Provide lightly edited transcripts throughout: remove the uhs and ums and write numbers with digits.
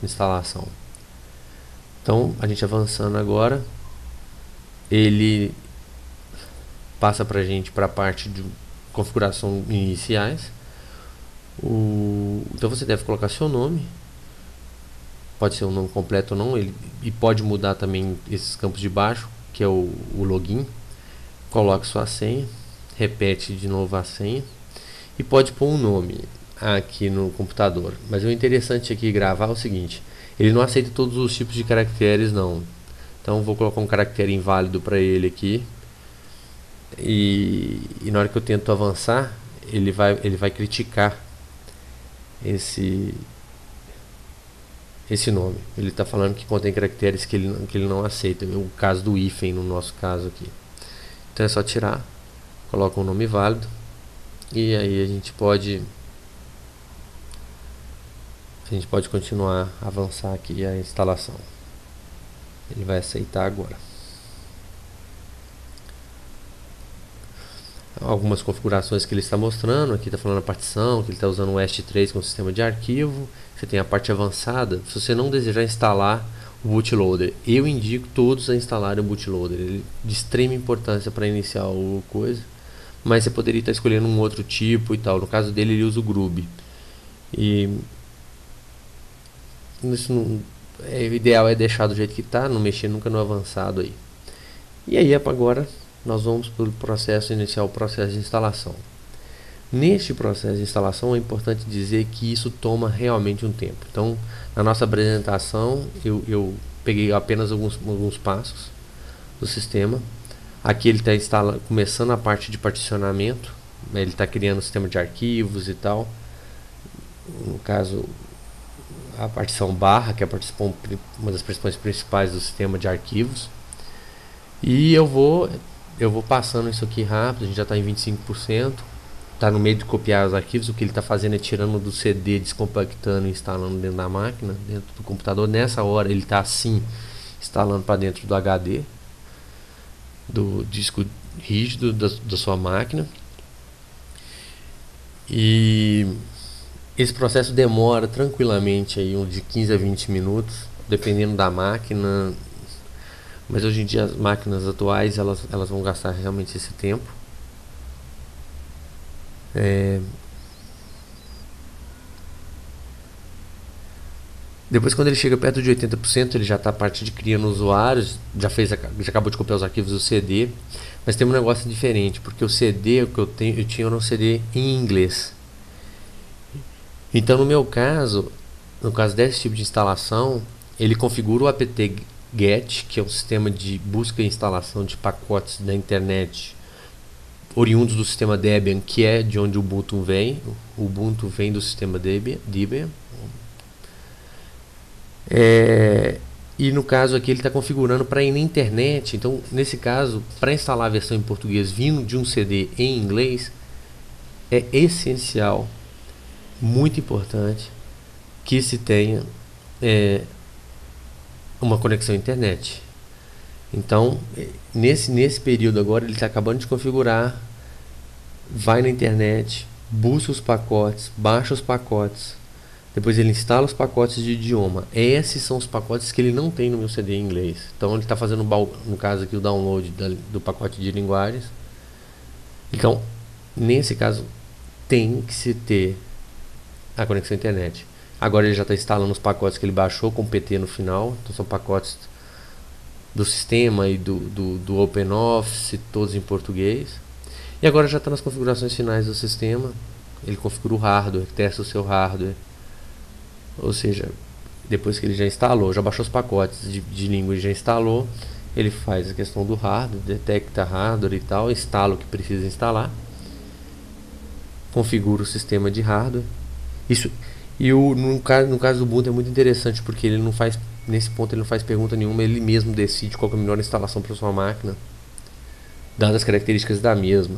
instalação. Então, a gente avançando agora, ele passa para a gente para a parte de configuração iniciais. Então você deve colocar seu nome, pode ser um nome completo ou não, e pode mudar também esses campos de baixo, que é o login. Coloque sua senha, repete de novo a senha e pode pôr um nome aqui no computador. Mas o interessante aqui gravar é o seguinte: ele não aceita todos os tipos de caracteres não. Então vou colocar um caractere inválido para ele aqui. E na hora que eu tento avançar, ele vai criticar esse nome. Ele está falando que contém caracteres que ele não aceita. O caso do hífen no nosso caso aqui. Então é só tirar, coloca um nome válido e aí a gente pode continuar a avançar aqui a instalação. Ele vai aceitar agora. Algumas configurações que ele está mostrando, aqui está falando a partição, que ele está usando o EST3 como sistema de arquivo. Você tem a parte avançada. Se você não desejar instalar o bootloader, eu indico todos a instalarem o bootloader. Ele é de extrema importância para iniciar o coisa, mas você poderia estar escolhendo um outro tipo e tal. No caso dele, ele usa o Grub. E isso não, o ideal é deixar do jeito que está, não mexer nunca no avançado aí. E aí agora nós vamos para o processo, iniciar o processo de instalação. Neste processo de instalação é importante dizer que isso toma realmente um tempo. Então, na nossa apresentação, eu peguei apenas alguns passos do sistema. Aqui ele está começando a parte de particionamento, né? Ele está criando o sistema de arquivos e tal. No caso, a partição barra, que é uma das partições principais do sistema de arquivos. E eu vou passando isso aqui rápido, a gente já está em 25%. Está no meio de copiar os arquivos. O que ele está fazendo é tirando do CD, descompactando e instalando dentro da máquina, dentro do computador. Nessa hora ele está assim instalando para dentro do HD, do disco rígido da sua máquina. E esse processo demora tranquilamente aí de 15 a 20 minutos, dependendo da máquina. Mas hoje em dia as máquinas atuais elas vão gastar realmente esse tempo. Depois, quando ele chega perto de 80%, ele já está a parte de criando usuários, já acabou de copiar os arquivos do CD. Mas tem um negócio diferente, porque o CD que eu tinha um CD em inglês. Então, no meu caso, no caso desse tipo de instalação, ele configura o apt-get, que é um sistema de busca e instalação de pacotes da internet oriundos do sistema Debian, que é de onde o Ubuntu vem. O Ubuntu vem do sistema Debian. E no caso aqui ele está configurando para ir na internet. Então, nesse caso, para instalar a versão em português vindo de um CD em inglês, é essencial, muito importante, que se tenha uma conexão à internet. Então, nesse período agora, ele está acabando de configurar, vai na internet, busca os pacotes, baixa os pacotes, depois ele instala os pacotes de idioma. Esses são os pacotes que ele não tem no meu CD em inglês. Então, ele está fazendo, no caso aqui, o download do pacote de linguagens. Então, nesse caso, tem que se ter a conexão à internet. Agora ele já está instalando os pacotes que ele baixou com PT no final. Então, são pacotes do sistema e do OpenOffice, todos em português. E agora já está nas configurações finais do sistema. Ele configura o hardware, testa o seu hardware. Ou seja, depois que ele já instalou, já baixou os pacotes de língua e já instalou, ele faz a questão do hardware, detecta hardware e tal, instala o que precisa instalar, configura o sistema de hardware. Isso, e no caso do Ubuntu é muito interessante, porque ele não faz, nesse ponto ele não faz pergunta nenhuma, ele mesmo decide qual é a melhor instalação para sua máquina, dadas as características da mesma.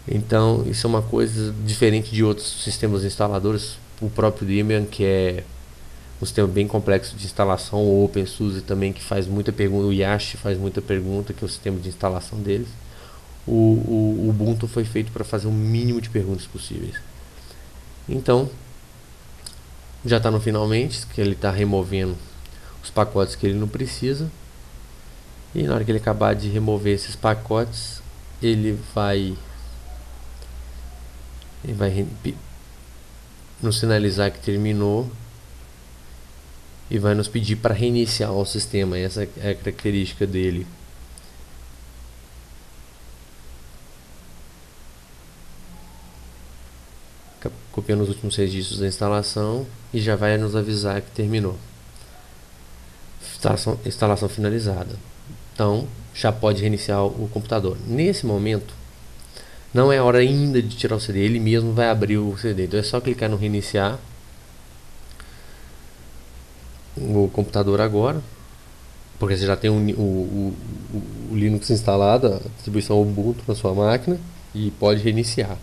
Então isso é uma coisa diferente de outros sistemas instaladores. O próprio Debian, que é um sistema bem complexo de instalação, o OpenSUSE também, que faz muita pergunta, o Yash faz muita pergunta, que é o sistema de instalação deles. O Ubuntu foi feito para fazer o mínimo de perguntas possíveis. Então, já está no finalmente, que ele está removendo os pacotes que ele não precisa. E na hora que ele acabar de remover esses pacotes, ele vai nos sinalizar que terminou e vai nos pedir para reiniciar o sistema. Essa é a característica dele. Copiando os últimos registros da instalação e já vai nos avisar que terminou. Instalação finalizada. Então já pode reiniciar o computador. Nesse momento não é hora ainda de tirar o CD, ele mesmo vai abrir o CD. Então é só clicar no reiniciar o computador agora, porque você já tem o Linux instalado, a distribuição Ubuntu na sua máquina, e pode reiniciar.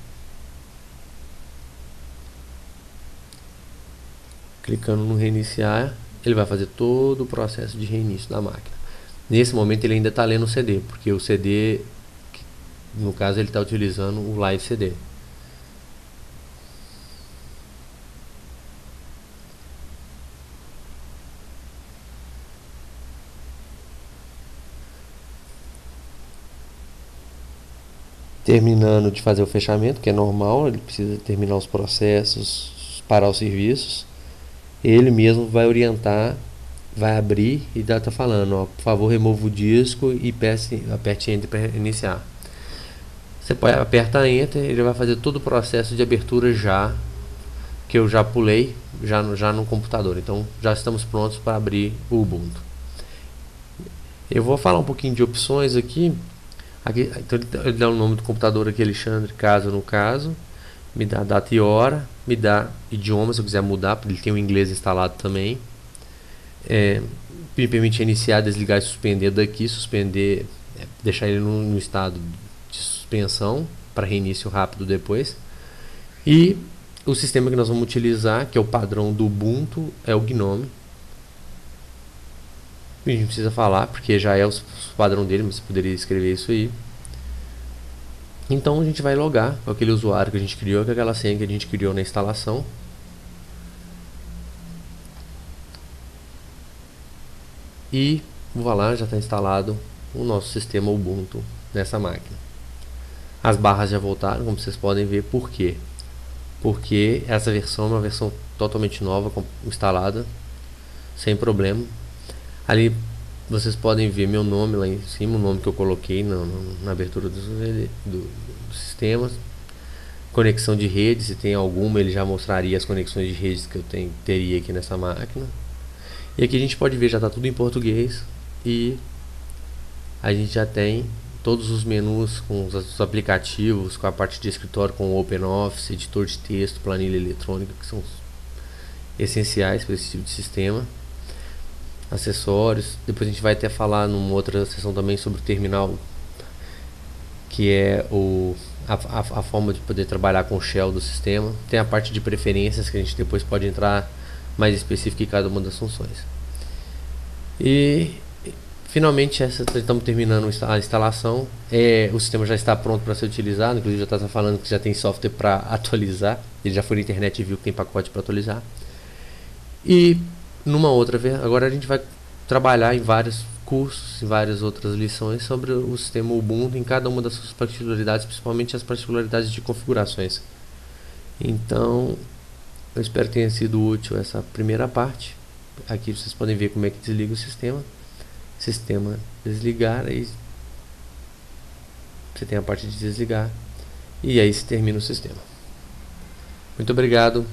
Clicando no reiniciar, ele vai fazer todo o processo de reinício da máquina. Nesse momento ele ainda está lendo o CD, porque o CD, no caso, ele está utilizando o Live CD. Terminando de fazer o fechamento, que é normal, ele precisa terminar os processos, parar os serviços. Ele mesmo vai orientar, vai abrir e está falando, ó, por favor, remova o disco e aperte Enter para iniciar. Você pode apertar Enter, ele vai fazer todo o processo de abertura já, que eu já pulei, já no computador. Então já estamos prontos para abrir o Ubuntu. Eu vou falar um pouquinho de opções aqui. Então ele dá o nome do computador aqui, Alexandre, no caso. Me dá data e hora, me dá idioma se eu quiser mudar, porque ele tem o inglês instalado também. Me permite iniciar, desligar e suspender daqui, deixar ele no estado de suspensão para reinício rápido depois. E o sistema que nós vamos utilizar, que é o padrão do Ubuntu, é o GNOME. A gente não precisa falar, porque já é o padrão dele, mas você poderia escrever isso aí. Então a gente vai logar com aquele usuário que a gente criou, com aquela senha que a gente criou na instalação. E vou lá, já está instalado o nosso sistema Ubuntu nessa máquina. As barras já voltaram, como vocês podem ver. Por quê? Porque essa versão é uma versão totalmente nova, instalada, sem problema. Ali vocês podem ver meu nome lá em cima, o nome que eu coloquei na abertura do sistema. Conexão de rede, se tem alguma, ele já mostraria as conexões de redes que eu teria aqui nessa máquina. E aqui a gente pode ver, já está tudo em português. E a gente já tem todos os menus com os aplicativos, com a parte de escritório, com o OpenOffice, editor de texto, planilha eletrônica, que são essenciais para esse tipo de sistema. Acessórios. Depois a gente vai até falar numa outra sessão também sobre o terminal, que é a forma de poder trabalhar com o shell do sistema. Tem a parte de preferências, que a gente depois pode entrar mais específico em cada uma das funções. E finalmente estamos terminando a instalação. O sistema já está pronto para ser utilizado, inclusive já está falando que já tem software para atualizar. Ele já foi na internet e viu que tem pacote para atualizar. E numa outra vez, agora a gente vai trabalhar em vários cursos e várias outras lições sobre o sistema Ubuntu em cada uma das suas particularidades, principalmente as particularidades de configurações. Então, eu espero que tenha sido útil essa primeira parte. Aqui vocês podem ver como é que desliga o sistema desligar, aí você tem a parte de desligar e aí se termina o sistema. Muito obrigado.